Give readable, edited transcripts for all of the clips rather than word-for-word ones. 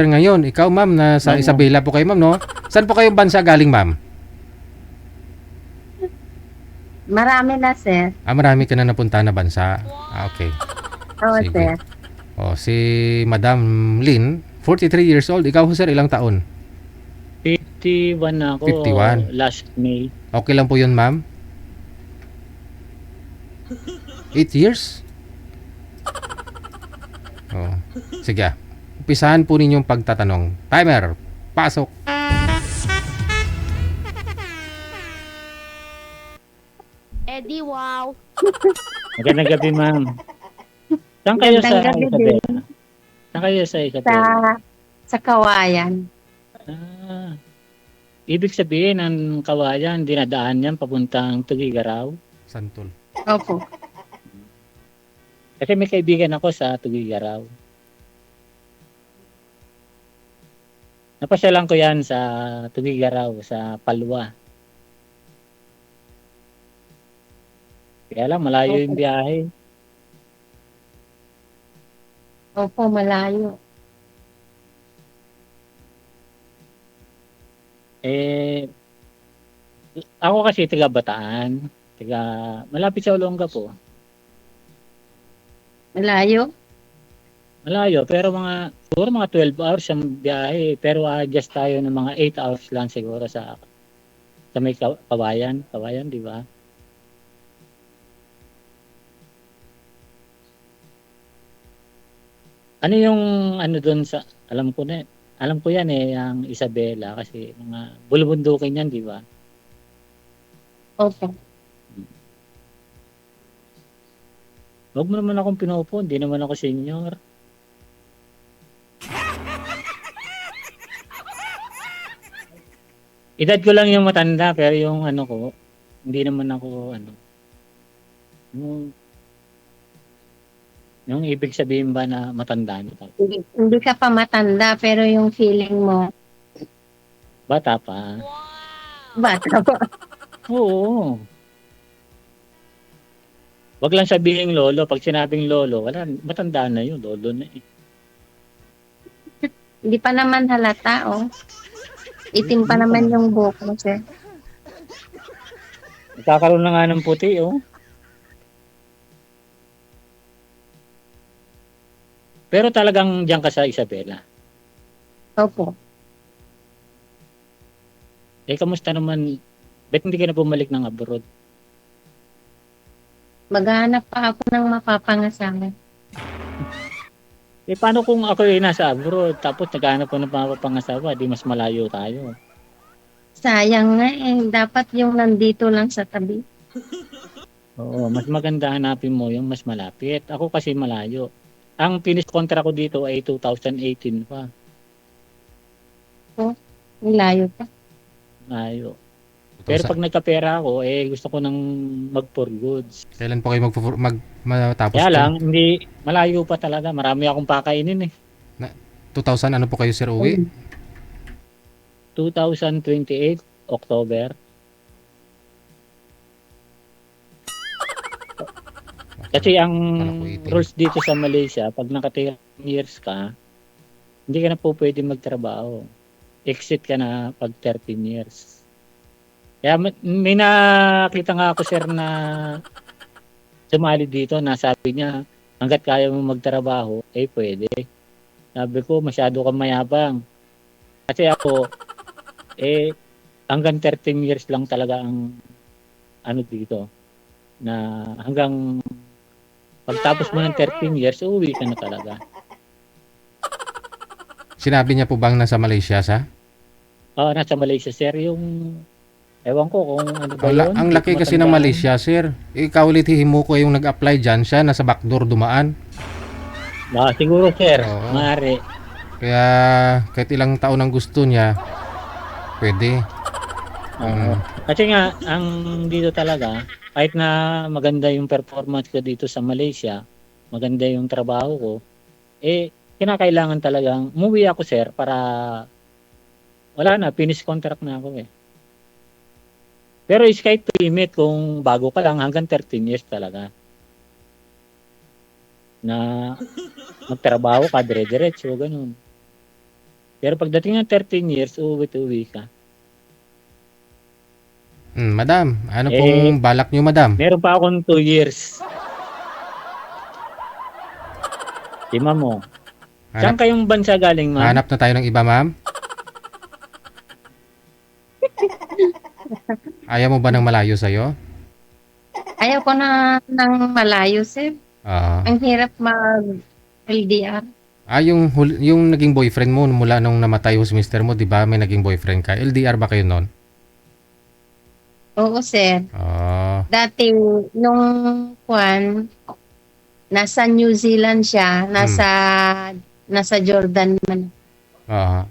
Ngayon, ikaw ma'am, nasa Oo. Isabela po kayo ma'am, no? Saan po kayong bansa galing ma'am? Marami na, sir. Marami ka na napunta na bansa. Okay. Oo, Sige. sir. Si Madam Lynn, 43 years old. Ikaw sir, ilang taon? 51 na ako 51. last May. Okay lang po yun ma'am? 8 years? Sige. Umpisahan po ninyong pagtatanong. Timer, pasok. Eddie, wow. Magandang gabi, ma'am. Saan kayo sa Magandang gabi din. Isabela? Saan kayo sa Sa, Isabela? sa Kawayan. Ah, ibig sabihin, ang Kawayan, dinadaan yan papuntang Tugigaraw. Santol. Opo. Kasi may kaibigan ako sa Tugigaraw. Napasyalan ko yan sa Tugigaraw, sa Palwa. Kaya lang, malayo yung biyahe. Opo, malayo. Ako kasi taga Bataan. Malapit sa Olongapo. Malayo? Malayo, pero siguro mga 12 hours ang biyahe. Pero adjust tayo ng mga 8 hours lang siguro sa may Kawayan. Kawayan, di ba? Ano yung doon sa, alam ko yan ang Isabela kasi mga bulubundukin yan, di ba? Opo. Huwag mo naman akong pinupo, hindi naman ako senior. Edad ko lang yung matanda, pero yung ko, hindi naman ako yung ibig sabihin ba na matanda nito? Hindi ka pa matanda, pero yung feeling mo, Bata pa. bata pa. Oo. Wag lang sabihin lolo. Pag sinabing lolo, wala, matanda na yun. Lolo na eh. Hindi pa naman halata, oh. Itim pa naman yung buhok mo, sir. Nagkakaroon na nga ng puti, oh. Pero talagang diyan ka sa Isabela. Opo. Kamusta naman? Ba't hindi ka na bumalik ng abroad? Maghahanap pa ako ng mapapangasawa. Paano kung ako nasa abroad, tapos naghahanap ko ng mapapangasawa, di mas malayo tayo? Sayang nga eh. Dapat yung nandito lang sa tabi. Oo, mas maganda hanapin mo yung mas malapit. Ako kasi malayo. Ang finish contract ko dito ay 2018 pa. Layo pa. Malayo. Pero pag nagkapera ako, gusto ko nang mag for goods. Kailan po kayo matapos? Kaya lang, hindi, malayo pa talaga. Marami akong pakainin eh. 2000 ano po kayo sir uwi? 2028, October. Kasi ang rules dito sa Malaysia, pag naka 10 years ka, hindi ka na po pwede magtrabaho. Exit ka na pag 13 years. Kaya may nakita nga ako sir na sumali dito na sabi niya, hanggat kaya mo magtrabaho, pwede. Sabi ko, masyado kang mayabang. Kasi ako, hanggang 13 years lang talaga ang dito. Na hanggang pagtapos mo ng 13 years, uuwi ka na talaga. Sinabi niya po bang nasa Malaysia sa? Oo, nasa Malaysia sir. Ewan ko kung ano ba yun. Ang laki kasi ng Malaysia sir. Ikaw ulit hihimo ko yung nag-apply dyan, siya nasa backdoor dumaan. Siguro sir, Oo. maaari. Kaya kahit ilang taon ang gusto niya, pwede. Kasi nga, ang dito talaga, kahit na maganda yung performance ko dito sa Malaysia, maganda yung trabaho ko, kinakailangan talagang umuwi ako sir para wala na, finish contract na ako eh. Pero sky to limit kung bago ka lang hanggang 13 years talaga. Na magtrabaho ka dire-diretso, ganun. Pero pagdating ng 13 years, uwi ka. Madam, ano Eh, pong balak nyo, madam? Meron pa akong 2 years. Tima mo. Saan Hanap, kayong bansa galing, ma'am? hanap na tayo ng iba, ma'am? Ayaw mo ba ng malayo sa'yo? Ayaw ko na ng malayo, sir. Ah. Ang hirap mag-LDR. Yung naging boyfriend mo mula nung namatay yung si mister mo, di ba? May naging boyfriend ka. LDR ba kayo noon? Oo, sir. Ah. Dati, nung nasa New Zealand siya, nasa Jordan man. Ah.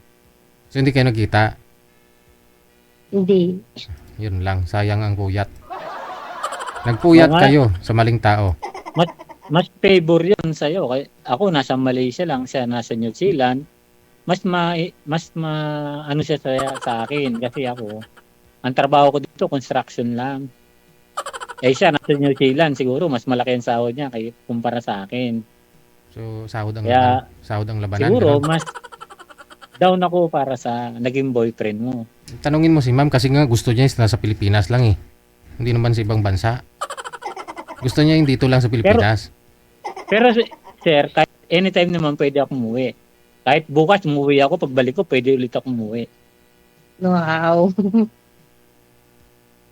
So hindi kayo nagkita? Hindi. Yun lang, sayang ang puyat. Nagpuyat Oo nga. kayo sa maling tao. Mas favor yun sa'yo. Ako, nasa Malaysia lang, siya nasa New Zealand. Ano siya sa akin. Kasi ako, ang trabaho ko dito, construction lang. Eh siya, nasa New Zealand, siguro, mas malaki ang sahod niya kumpara sa akin. So sahod ang Kaya, sahod ang labanan. siguro, Ganun. mas down ako para sa naging boyfriend mo. Tanungin mo si ma'am kasi nga gusto niya is nasa Pilipinas lang eh. Hindi naman sa ibang bansa. Gusto niya yung dito lang sa Pilipinas. Pero, sir, kahit anytime naman pwede ako umuwi. Kahit bukas umuwi ako, pagbalik ko, pwede ulit ako umuwi. Wow.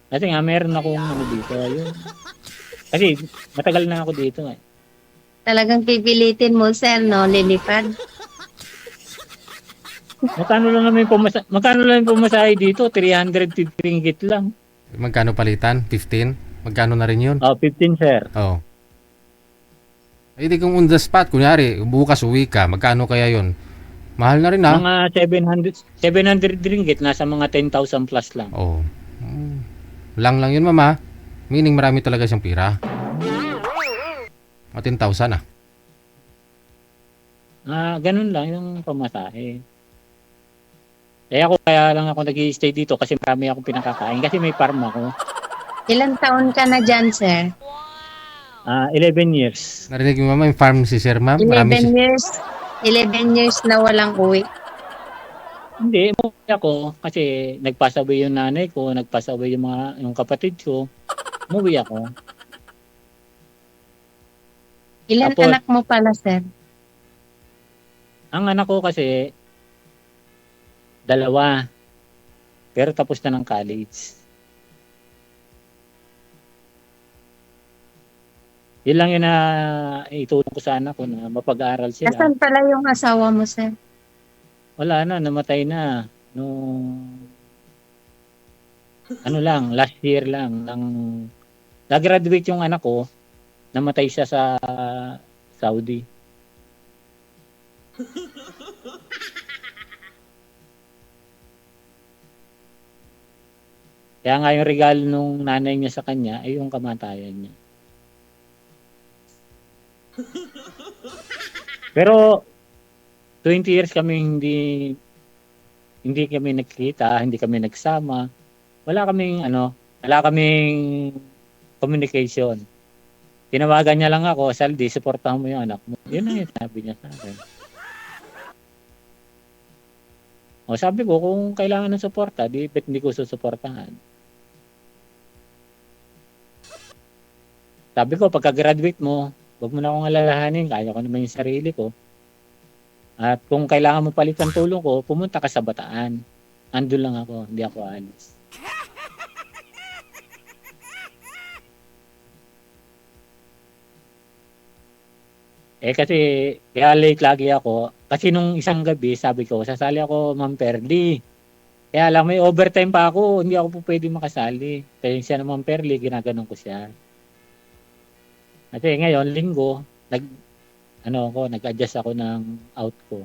Kasi nga, meron akong ano dito. Yun. Kasi, matagal na ako dito eh. Talagang pipilitin mo, sir, no? Lilipad. Magkano lang yung pumasahe dito? 350 ringgit lang. Magkano palitan? 15? Magkano na rin yun? 15, sir. Oh. Eh di kung on the spot, kunyari, bukas uwi ka, magkano kaya yun? Mahal na rin ha? Mga 700 ringgit, nasa mga 10,000 plus lang. Oh. Lang yun mama. Meaning marami talaga siyang pira. Mga 10,000 ah. Ganun lang yung pamasahe. Eh ako kaya lang ako nag-i-stay dito kasi marami akong pinakakain kasi may farm ako. Ilang taon ka na dyan, sir? 11 years. Narinig mo mama yung farm si Sir Ma'am? 11 years. 11 years na walang uwi. Hindi, umuwi ako kasi nagpasaway yung nanay ko, nagpasaway yung kapatid ko. Umuwi ako. Ilan Tapos, anak mo pala, sir? ang anak ko kasi 2. Pero tapos na ng college. Yun lang yun na itulong ko sa anak ko na mapag-aaral sila. Nasaan pala yung asawa mo, sir? Wala na, namatay na. Last year lang. Nag-graduate yung anak ko, namatay siya sa Saudi. Kaya nga yung regalo nung nanay niya sa kanya ay yung kamatayan niya. Pero 20 years kami hindi kami nagkita, hindi kami nagsama. Wala kaming communication. Tinawagan niya lang ako, Saldi, suportahan mo yung anak mo. Yun ang yung sabi niya sa akin. O sabi ko, kung kailangan ng suporta, ba't hindi ko susuportahan? Sabi ko, pagka-graduate mo, huwag mo na akong alalahanin, kaya ko naman yung sarili ko. At kung kailangan mo palit ng tulong ko, pumunta ka sa Bataan. Andun lang ako, hindi ako alis. Kasi, kaya late lagi ako. Kasi nung isang gabi, sabi ko, sasali ako, Ma'am Perly. Kaya lang, may overtime pa ako, hindi ako po pwede makasali. Kaya siya naman Perly, ginaganon ko siya. Kasi ngayon, linggo, nag-adjust ako ng out ko.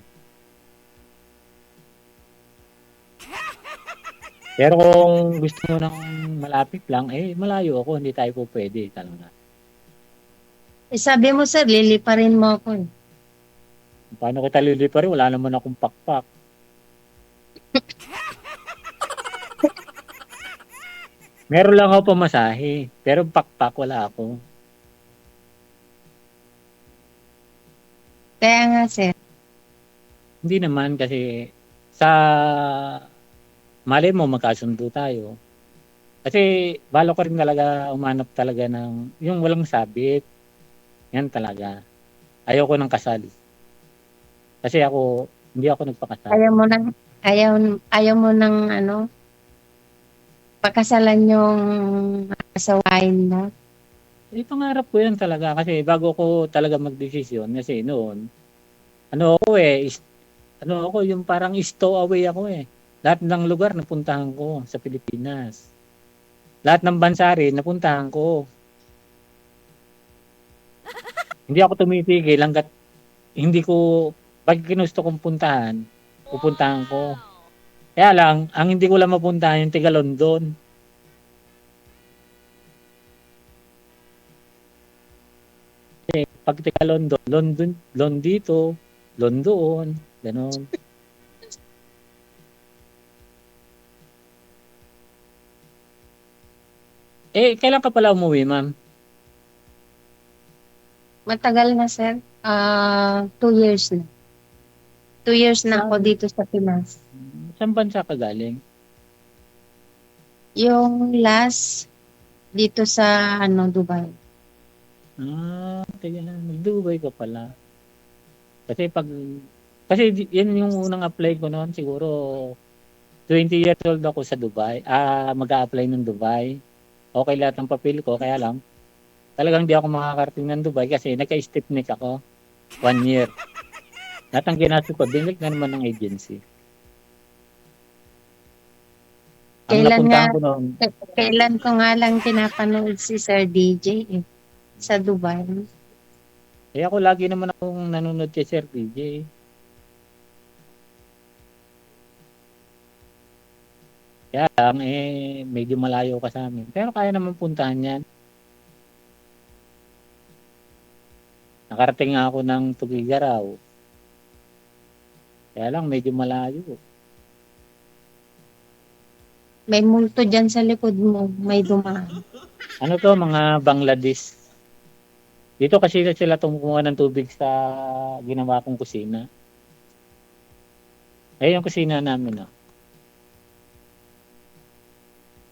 Pero kung gusto mo ng malapit lang, malayo ako, hindi tayo po pwede talaga. Sabi mo, sir, liliparin mo ako. Paano kita liliparin? Wala naman akong pakpak. Meron lang ako pamasahe, pero pakpak wala ako. Kaya nga, sir. Hindi naman kasi sa malay mo magkasundo tayo. Kasi balo ko rin talaga umanap talaga ng yung walang sabit. Yan talaga. Ayoko ng kasal. Kasi ako, hindi ako nagpakasal. Ayaw mo ng ano, pakasalan yung asawain mo. Pangarap ko yan talaga kasi bago ko talaga magdesisyon kasi noon, ano ako ano ako yung parang stowaway ako eh. Lahat ng lugar napuntahan ko sa Pilipinas. Lahat ng bansa rin napuntahan ko. Hindi ako tumitigil hanggat hindi ko pag ginusto kong puntahan, pupuntahan ko. Kaya lang, ang hindi ko lang mapuntahan yung tiga London. Pag taga London, London dito, London, gano'n. Kailan ka pala umuwi, ma'am? Matagal na, sir. 2 years na. 2 years na ako dito sa Pinas. Saan bansa ka galing? Yung last, dito sa Dubai. Kaya nag-Dubai ka pala. Kasi yan yung unang apply ko noon, siguro 20 years old ako sa Dubai. Mag-a-apply ng Dubai. Okay lahat ng papel ko, kaya lang, talagang di ako makakarating ng Dubai kasi nagka-stiffneck ako. 1 year. Lahat ng ginastos ko, binalik na naman ng agency. Ang napuntahan ko noon, Kailan ko nga lang pinapanood si Sir DJ sa Dubai. ako lagi naman akong nanonood kay Sir DJ. Kaya lang, medyo malayo ka sa amin. Pero kaya naman puntahan yan. Nakarating nga ako ng Tugigaraw. Kaya lang, medyo malayo. May multo dyan sa likod mo. May dumaan. Ano to, mga Bangladesh. Dito kasi sila tumukuha ng tubig sa ginawa kong kusina. Yung kusina namin, no?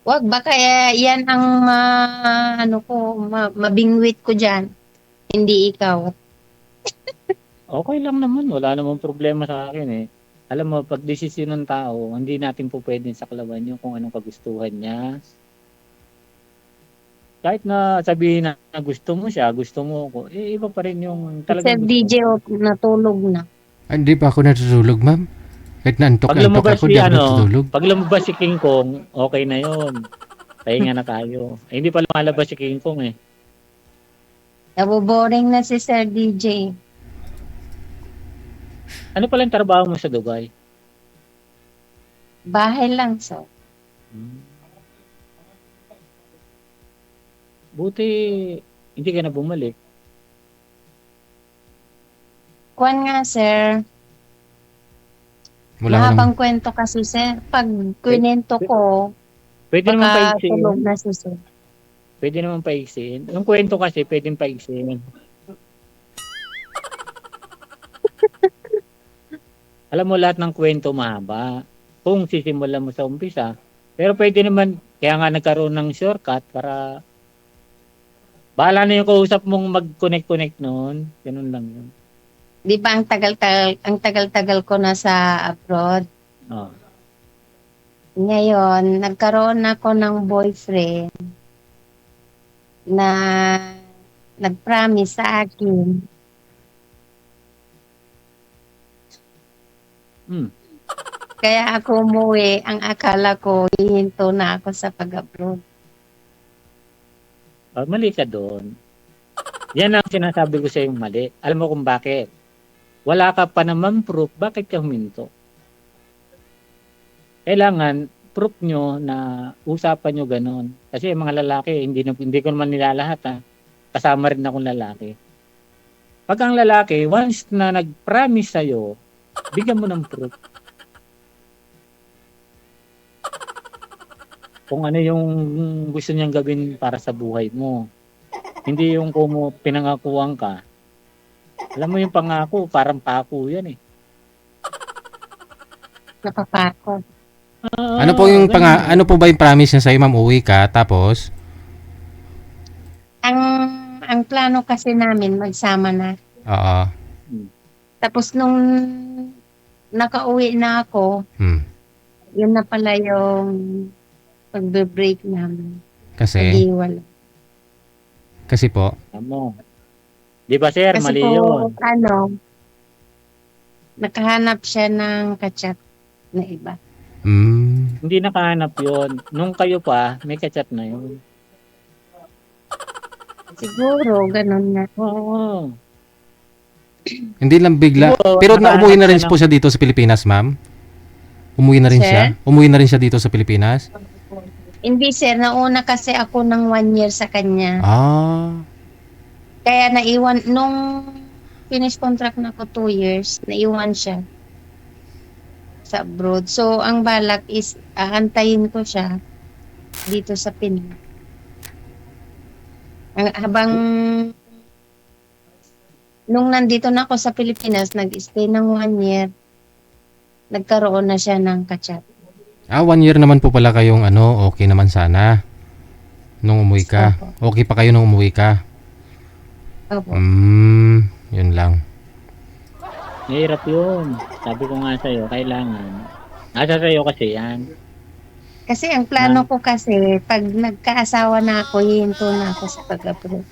Wag, baka yan ang mabingwit ko dyan. Hindi ikaw. Okay lang naman, wala namang problema sa akin eh. Alam mo, pag desisyon ng tao, hindi natin po pwedeng saklawan yung kung anong kagustuhan niya. Kahit na sabihin na gusto mo siya, gusto mo ako, iba pa rin yung Sir talagang gusto DJ, mo. natulog na. Hindi pa ako natutulog, ma'am. Kahit naantok Pag na antok lumabas ako, si di ako natutulog. pag lumabas si King Kong, okay na yon. Pahinga na tayo. Hindi pa lumalabas si King Kong eh. Naboboring na si Sir DJ. Ano pala yung trabaho mo sa Dubai? Bahay lang, so. Buti hindi ka na bumalik. Kuwan nga, sir. Wala ko Mahabang kwento kasi, sir. Pag kwento ko, Pwede naman baka tulog paiksiin. na si sir. Pwede naman paiksiin. Yung kwento kasi pwedeng paiksiin. Alam mo lahat ng kwento mahaba. Kung sisimulan mo sa umpisa. Pero pwede naman, kaya nga nagkaroon ng shortcut para bahala na yung kausap mong mag-connect noon. Ganun lang yun. Di ba ang tagal-tagal ko na sa abroad. Oh. Ngayon, nagkaroon ako ng boyfriend na nag-promise sa akin. Kaya ako umuwi, ang akala ko, hihinto na ako sa pag-abroad. Mali ka doon. Yan ang sinasabi ko sa yung mali. Alam mo kung bakit? Wala ka pa naman proof, bakit ka huminto? Kailangan proof nyo na usapan nyo ganon. Kasi yung mga lalaki, hindi ko naman nilalahat ha. Kasama rin akong lalaki. Pag ang lalaki, once na nag-promise sa'yo, bigyan mo ng proof. Kung ano yung gusto niyang gawin para sa buhay mo. Hindi yung kung pinangakuan ka. Alam mo yung pangako, parang pako yan eh. napapako. Ano po yung ganun. ano po ba yung promise niya sa'yo, ma'am? Uwi ka, tapos? Ang ang plano kasi namin magsama na. Oo. Tapos nung nakauwi na ako, Hmm. yun na pala yung pagbe-break namin. Kasi? Pag-iwalay. Kasi po? Tama. Di ba, sir? Kasi Mali po, yun. nakahanap siya ng kachat na iba. Hmm. Hindi nakahanap yun. Nung kayo pa, may kachat na yun. Siguro, ganun na. Oo. Hindi lang bigla. Siguro, Pero umuwi na nakahanap rin siya po siya dito sa Pilipinas, ma'am? Umuwi na rin Sir? siya? Umuwi na rin siya dito sa Pilipinas? Hindi sir, nauna kasi ako ng 1 year sa kanya. Ah. Kaya naiwan, nung finish contract na ako 2 years, naiwan siya sa abroad. So, ang balak is, aantayin ko siya dito sa Pinas. Habang, nung nandito na ako sa Pilipinas, nag-stay ng 1 year, nagkaroon na siya ng kachat. 1 year naman po pala kayong okay naman sana. Nung umuwi ka. Opo. Okay pa kayo nung umuwi ka? Opo. Yun lang. Mahirap yun. Sabi ko nga sa'yo, kailangan. Nasa sa'yo kasi yan. Kasi ang plano ko kasi, pag nagkaasawa na ako, hihinto na ako sa pag-abroad.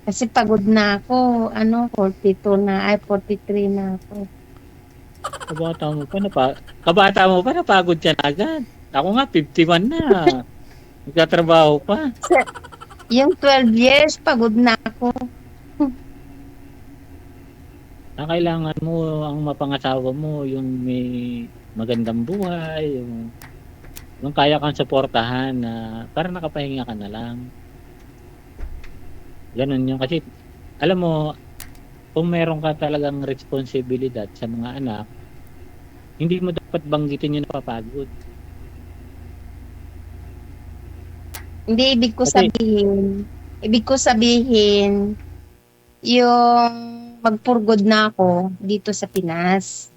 Kasi pagod na ako, 42 na, 43 na ako. Kabata mo pa, napagod ka na agad. Ako nga, 51 na. Nagtatrabaho pa. Yung 12 years, pagod na ako. Ang kailangan mo, ang mapangasawa mo, yung may magandang buhay, yung kaya kang suportahan na para nakapahinga ka na lang. Ganun yun. Kasi, alam mo, kung meron ka talagang responsibilidad sa mga anak, hindi mo dapat banggitin yung napapagod. Hindi, Kasi- ibig ko sabihin, yung magpurgod na ako dito sa Pinas.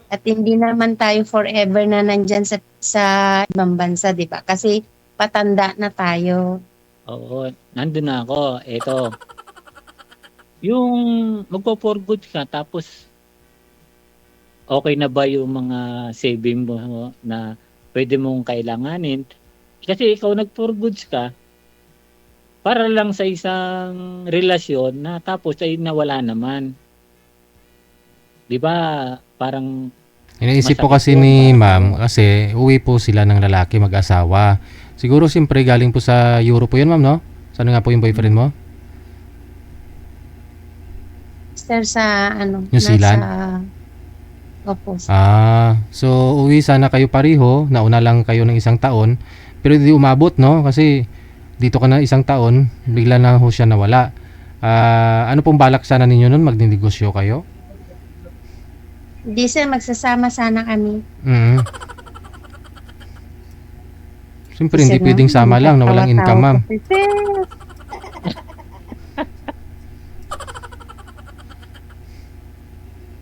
At hindi naman tayo forever na nandyan sa ibang bansa, di ba? Kasi patanda na tayo. Oo, nandun na ako. Eto. Yung magpo-for good ka, tapos okay na ba yung mga saving mo na pwede mong kailanganin? Kasi ikaw nag-for goods ka, para lang sa isang relasyon na tapos ay nawala naman. Di ba? Parang Iniisip po masakit kasi yun, ni parang ma'am, kasi uwi po sila ng lalaki mag-asawa. Siguro siyempre galing po sa Europe po yun, ma'am, no? Saan nga po yung boyfriend mo? Sir, sa New Zealand? Opo. So uwi sana kayo pareho, nauna lang kayo ng 1 taon, pero hindi umabot, no? Kasi dito ka na 1 taon, bigla na ho siya nawala. Ano pong balak sana ninyo nun? Magninegosyo kayo? Hindi sir, magsasama sana kami. Siyempre, hindi pwedeng sama lang na walang income, ma'am.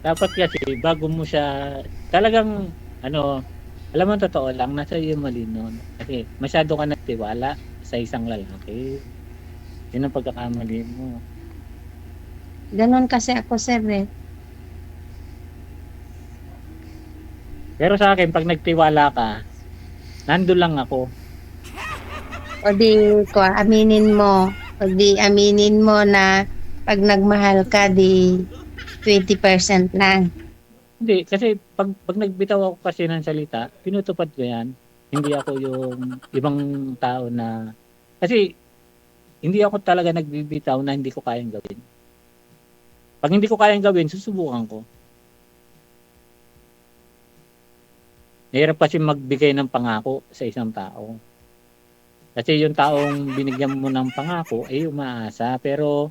dapat kasi bago mo siya talagang alam mo totoo lang, nasa iyo mali nun. Kasi masyado ka nagtiwala sa isang lalaki. Yun ang pagkakamali mo. Ganon kasi ako sir eh. Pero sa akin, pag nagtiwala ka, nandun lang ako. O di ko aminin mo. O di aminin mo na pag nagmahal ka di 20% lang. Hindi, kasi pag nagbitaw ako kasi ng salita, pinutupad ko yan. Hindi ako yung ibang tao na... Kasi hindi ako talaga nagbibitaw na hindi ko kayang gawin. Pag hindi ko kayang gawin, susubukan ko. Mahirap kasi magbigay ng pangako sa isang tao. Kasi yung taong binigyan mo ng pangako ay umaasa, pero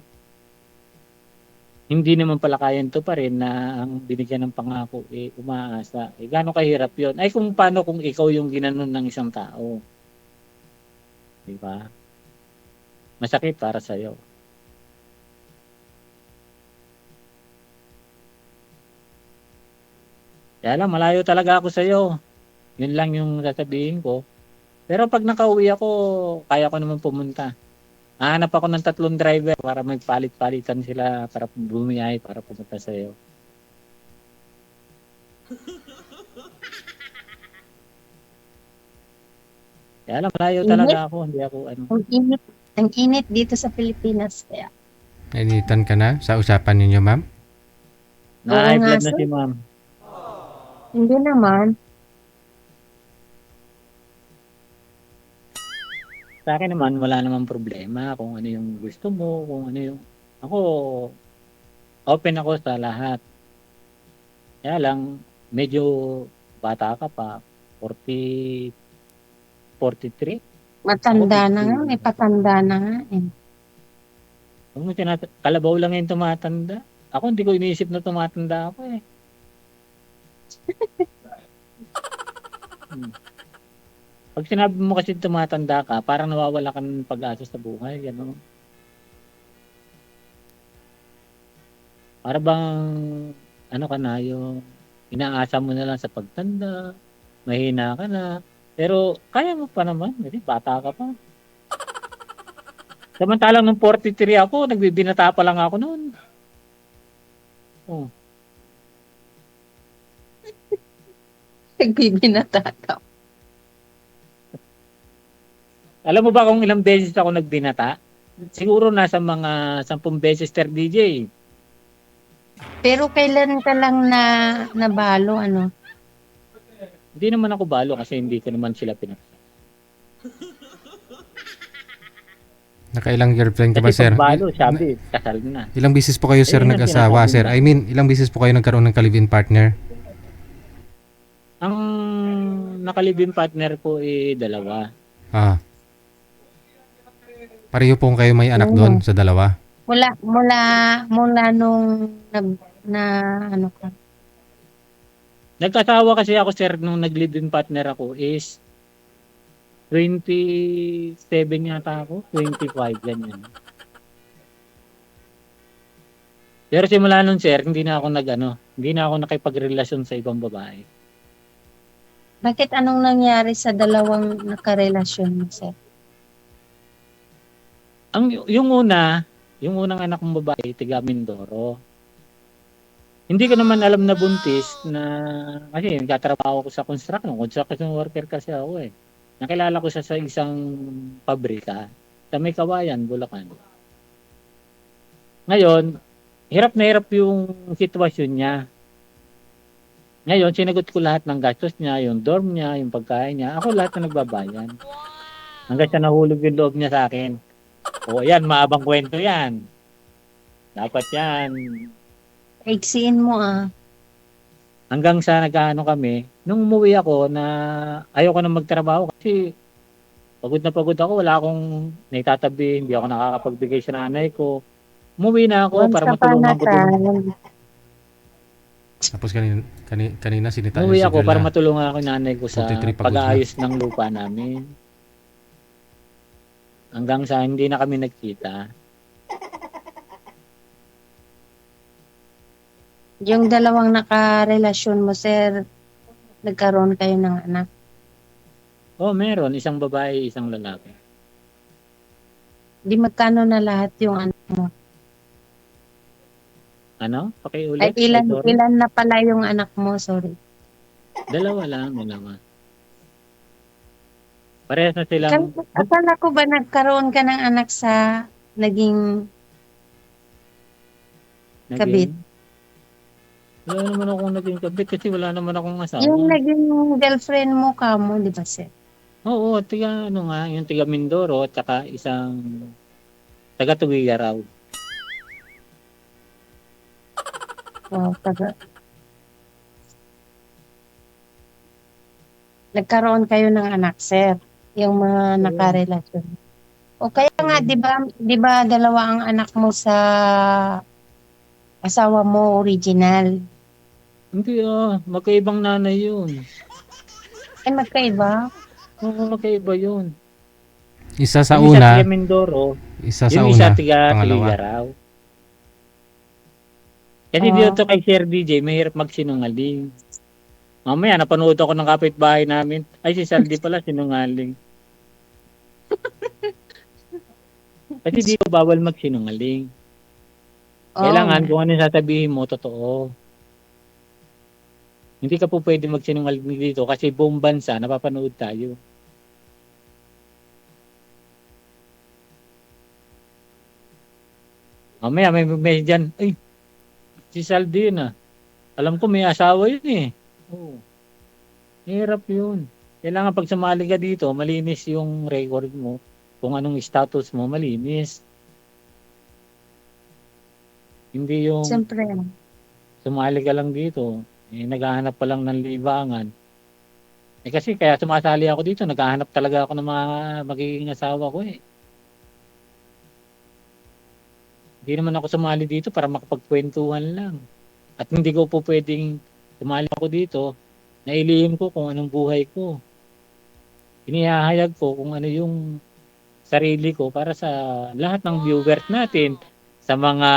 hindi naman pala kayang to pa rin na ang binigyan ng pangako umaasa. Gaano kahirap yun? Ay kung paano kung ikaw yung ginanon ng isang tao. Di ba? Masakit para sa'yo. Kaya lang, malayo talaga ako sa'yo. Yun lang yung sasabihin ko. Pero pag nakauwi ako, kaya ko naman pumunta. Hahanap ako ng 3 driver para magpalit-palitan sila para bumiyay para pumunta sa'yo. Kaya lang, malayo talaga ako. Hindi ako ano. Ang init dito sa Pilipinas. Kaya, Nainitan ka na sa usapan ninyo, ma'am? Na-high nga, blood na sir. si ma'am. hindi naman. Sa akin naman, wala namang problema kung ano yung gusto mo, kung ano yung... Ako, open ako sa lahat. Kaya lang, medyo bata ka pa, 40, 43. Matanda Ako, na nga. May patanda na nga. Eh. Kung kalabaw lang yung tumatanda. Ako, hindi ko iniisip na tumatanda ako eh. Hmm. Pag sinabi mo kasi tumatanda ka, parang nawawala ka ng pag-asa sa buhay. Gano'n. Para bang, ano ka na, yung inaasa mo na lang sa pagtanda, mahina ka na, pero kaya mo pa naman, kasi bata ka pa. Samantalang nung 43 ako, nagbibinata pa lang ako noon. Oh. Nagbibinata ka. Alam mo ba kung ilang beses ako nagbinata? Siguro nasa mga 10 beses, Sir DJ. Pero kailan ka lang na nabalo, ano? Hindi naman ako balo kasi hindi ko naman sila pinakita. Nakailang girlfriend ka ba, Kasi sir? pag balo, sabi, kasal na. Ilang bisis po kayo, sir, yun ang nag-asawa, sinasabi sir? mo. I mean, ilang bisis po kayo nagkaroon ng live-in partner? Ang nakalibing partner ko eh 2. Ah. Pareho po kayo may anak doon sa dalawa? Mula nung na ano ka. Nagkasawa kasi ako, sir, nung nag-live-in partner ako is 27 yata ako, 25 ganyan. Pero simula nun, sir, hindi na ako nakipagrelasyon sa ibang babae. Bakit anong nangyari sa dalawang nakarelasyon mo, sir? Yung unang anak kong babae, tiga Mindoro. Hindi ko naman alam na buntis na kasi nagtatrabaho ko sa construction worker kasi ako eh. Nakilala ko siya sa isang pabrika sa May Kawayan, Bulacan. Ngayon, hirap na hirap yung sitwasyon niya. Ngayon, sinagot ko lahat ng gastos niya, yung dorm niya, yung pagkain niya. Ako lahat na nagbabayan. Hanggang siya nahulog yung loob niya sa akin. O yan, maabang kwento yan. Dapat yan. Iksiin mo Hanggang sa nagkaano kami, nung umuwi ako na ayoko na magtrabaho kasi pagod na pagod ako, wala akong naitatabi, hindi ako nakakapagbigay sa nanay ko. Umuwi na ako Once para upon a matulungan ko din. time. Tapos kanina sinita Umuwi niyo si ako girl para na matulungan ako yung nanay ko sa 43 pagod na. pag-aayos ng lupa namin. Hanggang sa hindi na kami nagkita. Yung dalawang nakarelasyon mo, sir, nagkaroon kayo ng anak. Oh, meron. Isang babae, isang lalaki. Di magkano na lahat yung anak mo? Ano? Ay, Pakiulit. ilan na pala yung anak mo, sorry. 2 lang. Parehas na silang... Akala ko ba nagkaroon ka ng anak sa naging kabit? Wala naman akong naging kabit kasi wala naman akong asawa. Yung naging girlfriend mo ka mo, di ba, sir? Oo, yung tiga Mindoro at saka isang taga Tugigaraw. Oh, nagkaroon kayo ng anak, sir. Yung mga nakarelasyon. O kaya nga, di ba dalawa ang anak mo sa asawa mo original? Hindi magkaibang nanay yun. Ay, magkaiba? Oo, magkaiba yun. isa sa Yung isa una, tiga Mindoro, isa sa yung isa una, tiga pangalawa. Tugigaraw. Kasi dito kay Sir DJ, mahirap magsinungaling. Mamaya, napanood ako ng kapitbahay namin. Ay, si Saldi pala, sinungaling. Kasi dito bawal magsinungaling. Kailangan kung ano yung sasabihin mo, totoo. Hindi ka po pwede magsinungaling dito kasi buong bansa, napapanood tayo. Mamaya, may message dyan. Ay, si Saldi yun ah. Alam ko may asawa yun eh. Oo. Hirap yun. Kailangan pag sumali ka dito, malinis yung record mo. Kung anong status mo, malinis. Hindi yung Siyempre. sumali ka lang dito, naghahanap pa lang ng libangan. Kasi kaya sumasali ako dito, naghahanap talaga ako ng mga magiging asawa ko eh. Hindi naman ako sumali dito para makapagkwentuhan lang. At hindi ko po pwedeng sumali ako dito, nailihim ko kung anong buhay ko. Inihahayag ko kung ano yung sarili ko para sa lahat ng viewers natin, sa mga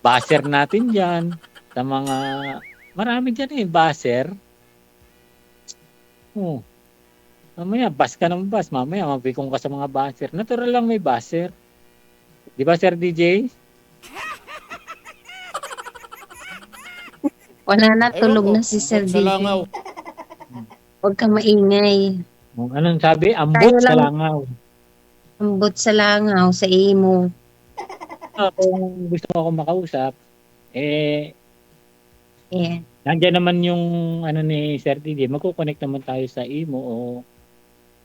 baser natin dyan, sa mga marami dyan eh, baser. Oh. Mamaya, bas ka ng bas. Mamaya, mabikong ka sa mga baser. Natural lang may baser. Di ba, Sir DJ? Wala na, tulog na si Sir DJ. Huwag ka maingay. Anong sabi? Ambot Tayo sa lang. langaw. Ambot sa langaw, sa imo. Kung gusto mo akong makausap, Eh, nandiyan naman yung ano ni Sir DJ, magkoconnect naman tayo sa imo o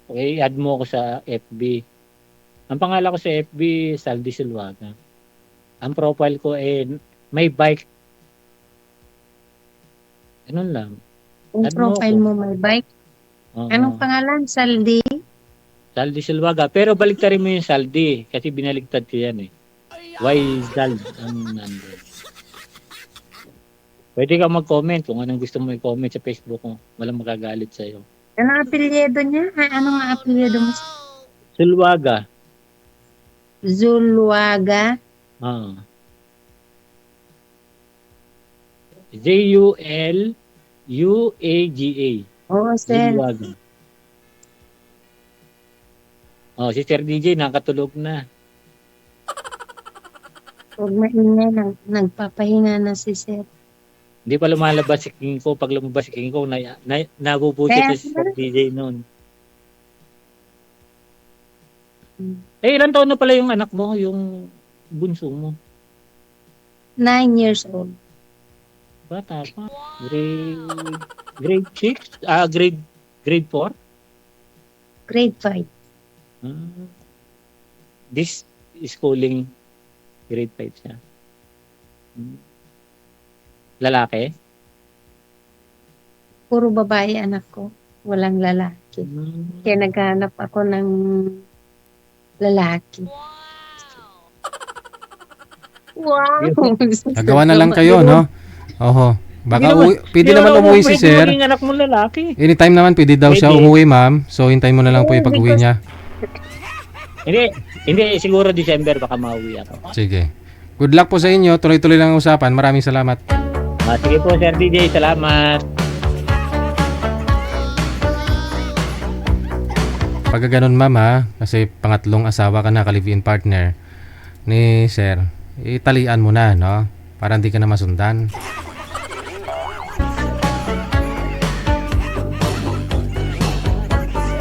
okay, add mo ako sa FB. Ang pangalan ko sa FB, Saldi Silwaga. Ang profile ko may bike. Ganun lang. yung Add mo profile ako. mo may bike. Oo. Anong pangalan? Saldi? Saldi Silwaga. Pero baliktarin mo yung Saldi kasi binaligtad ko yan eh. Why Sald ang nandun. Pwede ka mag-comment kung anong gusto mo i-comment sa Facebook ko. Walang magagalit sa'yo. Anong apelyido niya? Anong apelyido mo? Silwaga. Zulwaga? Ah. Zulwaga. Oo, sir. Silwaga. Oh, si Sir DJ nakatulog na. Huwag maingay. Nagpapahinga na si sir. Hindi pa lumalabas si King ko. Pag lumabas si King ko, nabubuti Kaya na si Sir DJ noon. Hmm. Ilan taon na pala yung anak mo, yung bunso mo? 9 years old. Bata pa. Grade 6? Grade 4? Grade 5. This schooling, grade 5 siya. Lalaki? Puro babae anak ko. Walang lalaki. Kaya naghanap ako ng lalaki. Wow! Gagawa na lang kayo, no? Oho. Baka pwede naman umuwi si sir. Yung anak mo lalaki. Anytime naman pwede daw siya Pwede. umuwi, ma'am. So hintayin mo na lang po yung pag-uwi niya. Hindi, siguro December baka mauwi ako. Sige. Good luck po sa inyo. Tuloy-tuloy lang ang usapan. Maraming salamat. Sige po, Sir DJ, salamat. Pag ganun, ma'am, ha? Kasi pangatlong asawa ka na, ka-live-in partner ni sir. Italian mo na, no? Para hindi ka na masundan.